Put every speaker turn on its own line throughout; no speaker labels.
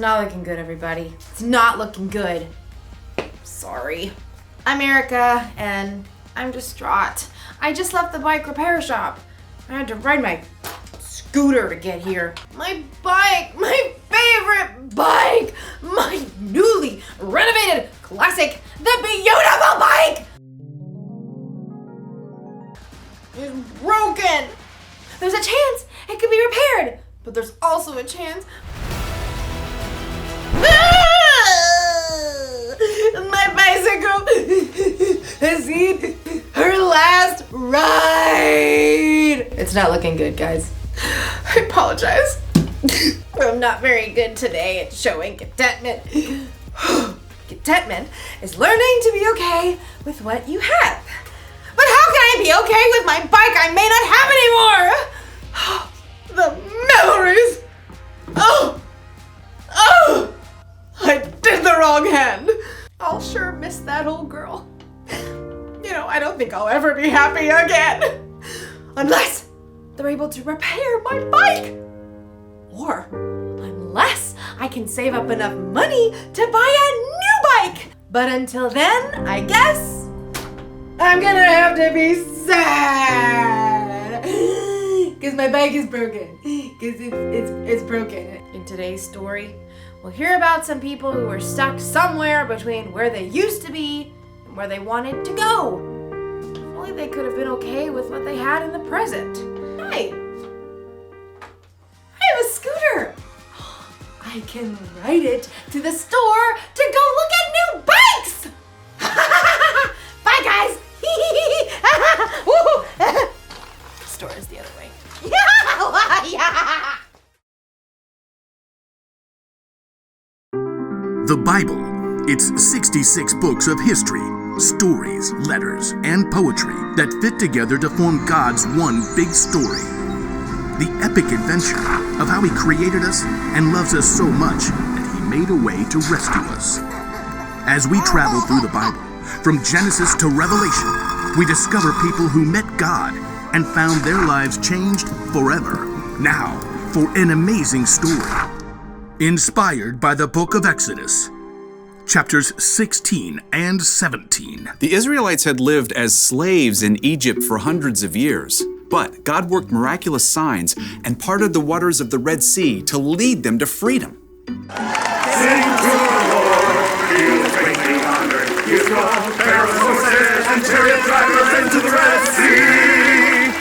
not looking good, everybody. It's not looking good. Sorry. I'm Erica, and I'm distraught. I just left the bike repair shop. I had to ride my scooter to get here. My bike, my favorite bike, my newly renovated classic, the beautiful bike is broken. There's a chance it could be repaired, but there's also a chance my bicycle has seen her last ride. It's not looking good, guys. I apologize. I'm not very good today at showing contentment. Contentment is learning to be okay with what you have. But how can I be okay with my bike I may not have anymore? The memories. Oh, I did the wrong hand. I'll sure miss that old girl. I don't think I'll ever be happy again. Unless they're able to repair my bike. Or unless I can save up enough money to buy a new bike. But until then, I guess I'm gonna have to be sad. Because my bike is broken. Because it's broken. In today's story, we'll hear about some people who were stuck somewhere between where they used to be and where they wanted to go. If only they could have been okay with what they had in the present. Hey, I have a scooter. I can ride it to the store to go look at new bikes. Bye, guys. The store is the other way.
The Bible. It's 66 books of history, stories, letters, and poetry that fit together to form God's one big story. The epic adventure of how He created us and loves us so much that He made a way to rescue us. As we travel through the Bible, from Genesis to Revelation, we discover people who met God and found their lives changed forever. Now, for an amazing story. Inspired by the book of Exodus, chapters 16 and 17.
The Israelites had lived as slaves in Egypt for hundreds of years, but God worked miraculous signs and parted the waters of the Red Sea to lead them to freedom.
Sing to the Lord, He is greatly honored. He has brought Pharaoh's horses and chariot drivers into the Red Sea.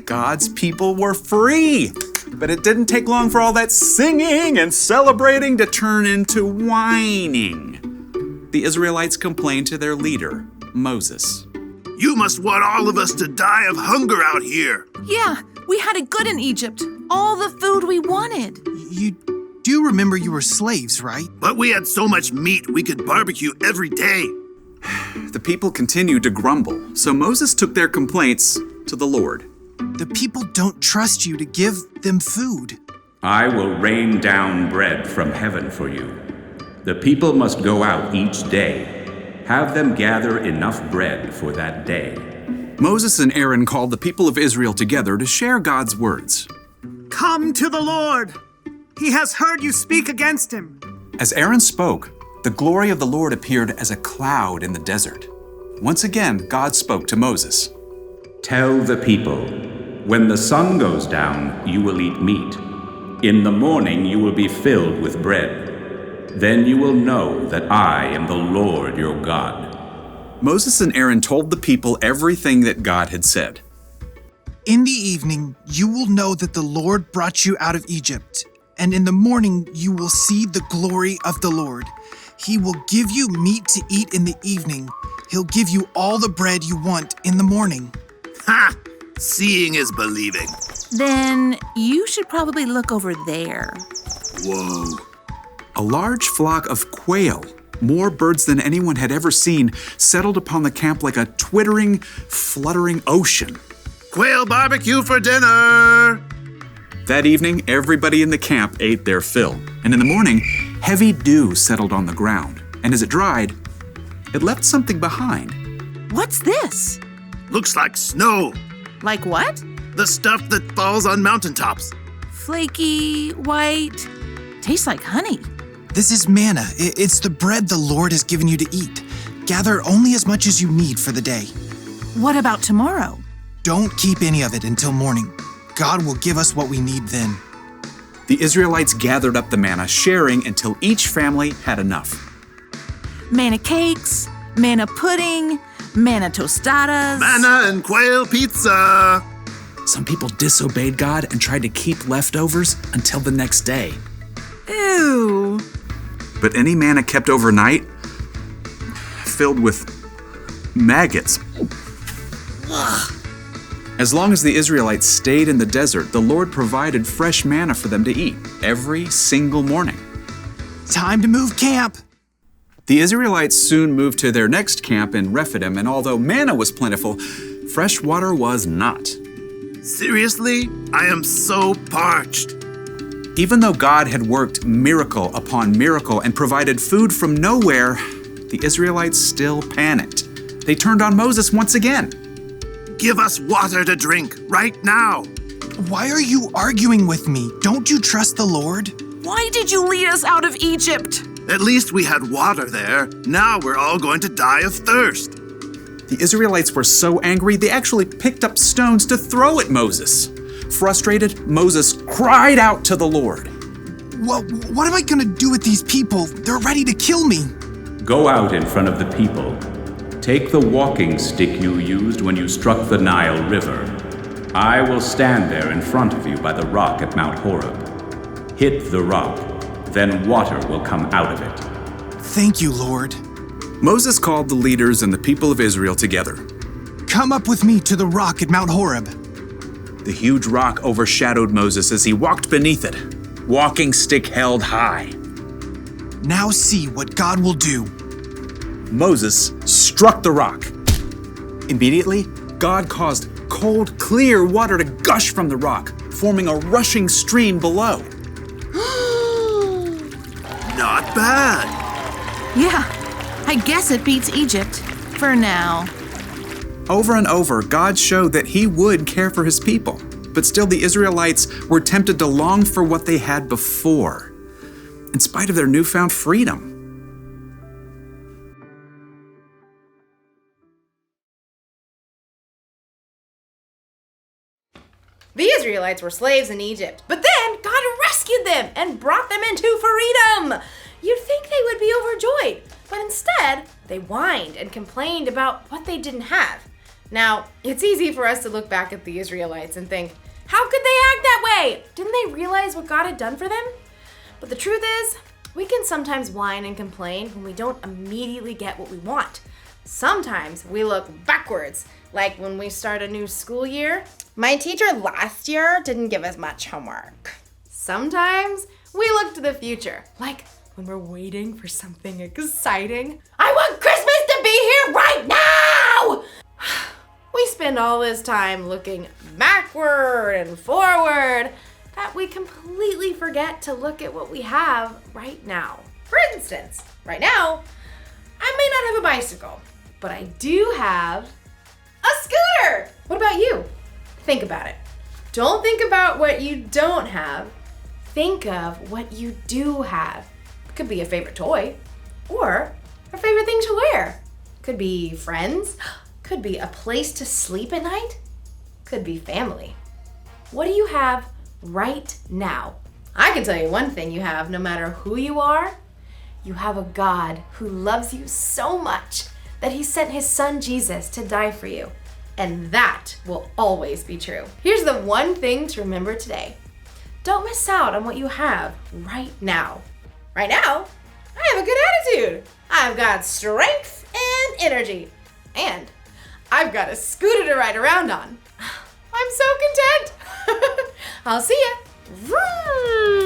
God's people were free. But it didn't take long for all that singing and celebrating to turn into whining. The Israelites complained to their leader, Moses.
You must want all of us to die of hunger out here.
Yeah, we had it good in Egypt. All the food we wanted.
You do remember you were slaves, right?
But we had so much meat we could barbecue every day.
The people continued to grumble, so Moses took their complaints to the Lord.
The people don't trust you to give them food.
I will rain down bread from heaven for you. The people must go out each day. Have them gather enough bread for that day.
Moses and Aaron called the people of Israel together to share God's words.
Come to the Lord. He has heard you speak against him.
As Aaron spoke, the glory of the Lord appeared as a cloud in the desert. Once again, God spoke to Moses.
Tell the people, when the sun goes down, you will eat meat. In the morning you will be filled with bread. Then you will know that I am the Lord your God.
Moses and Aaron told the people everything that God had said.
In the evening, you will know that the Lord brought you out of Egypt, and in the morning you will see the glory of the Lord. He will give you meat to eat in the evening. He'll give you all the bread you want in the morning.
Ha! Seeing is believing.
Then you should probably look over there.
Whoa.
A large flock of quail, more birds than anyone had ever seen, settled upon the camp like a twittering, fluttering ocean.
Quail barbecue for dinner!
That evening, everybody in the camp ate their fill. And in the morning, heavy dew settled on the ground. And as it dried, it left something behind.
What's this?
Looks like snow.
Like what?
The stuff that falls on mountaintops.
Flaky, white, tastes like honey.
This is manna. It's the bread the Lord has given you to eat. Gather only as much as you need for the day.
What about tomorrow?
Don't keep any of it until morning. God will give us what we need then.
The Israelites gathered up the manna, sharing until each family had enough.
Manna cakes, manna pudding, manna tostadas.
Manna and quail pizza.
Some people disobeyed God and tried to keep leftovers until the next day.
Ew.
But any manna kept overnight, filled with maggots. As long as the Israelites stayed in the desert, the Lord provided fresh manna for them to eat every single morning.
Time to move camp.
The Israelites soon moved to their next camp in Rephidim, and although manna was plentiful, fresh water was not.
Seriously? I am so parched.
Even though God had worked miracle upon miracle and provided food from nowhere, the Israelites still panicked. They turned on Moses once again.
Give us water to drink right now.
Why are you arguing with me? Don't you trust the Lord?
Why did you lead us out of Egypt?
At least we had water there. Now we're all going to die of thirst.
The Israelites were so angry, they actually picked up stones to throw at Moses. Frustrated, Moses cried out to the Lord.
What am I going to do with these people? They're ready to kill me.
Go out in front of the people. Take the walking stick you used when you struck the Nile River. I will stand there in front of you by the rock at Mount Horeb. Hit the rock, then water will come out of it.
Thank you, Lord.
Moses called the leaders and the people of Israel together.
Come up with me to the rock at Mount Horeb.
The huge rock overshadowed Moses as he walked beneath it, walking stick held high.
Now see what God will do.
Moses struck the rock. Immediately, God caused cold, clear water to gush from the rock, forming a rushing stream below.
Not bad.
Yeah, I guess it beats Egypt. For now.
Over and over, God showed that He would care for His people, but still the Israelites were tempted to long for what they had before, in spite of their newfound freedom.
The Israelites were slaves in Egypt, but then God rescued them and brought them into freedom. You'd think they would be overjoyed, but instead, they whined and complained about what they didn't have. Now, it's easy for us to look back at the Israelites and think, how could they act that way? Didn't they realize what God had done for them? But the truth is, we can sometimes whine and complain when we don't immediately get what we want. Sometimes we look backwards, like when we start a new school year. My teacher last year didn't give us much homework. Sometimes we look to the future, like when we're waiting for something exciting. I want Christmas to be here right now! We spend all this time looking backward and forward that we completely forget to look at what we have right now. For instance, right now, I may not have a bicycle, but I do have a scooter. What about you? Think about it. Don't think about what you don't have. Think of what you do have. It could be a favorite toy or a favorite thing to wear. Could be friends. Could be a place to sleep at night. Could be family. What do you have right now? I can tell you one thing you have, no matter who you are. You have a God who loves you so much that He sent His Son Jesus to die for you. And that will always be true. Here's the one thing to remember today. Don't miss out on what you have right now. Right now, I have a good attitude. I've got strength and energy. And I've got a scooter to ride around on. I'm so content. I'll see ya. Vroom.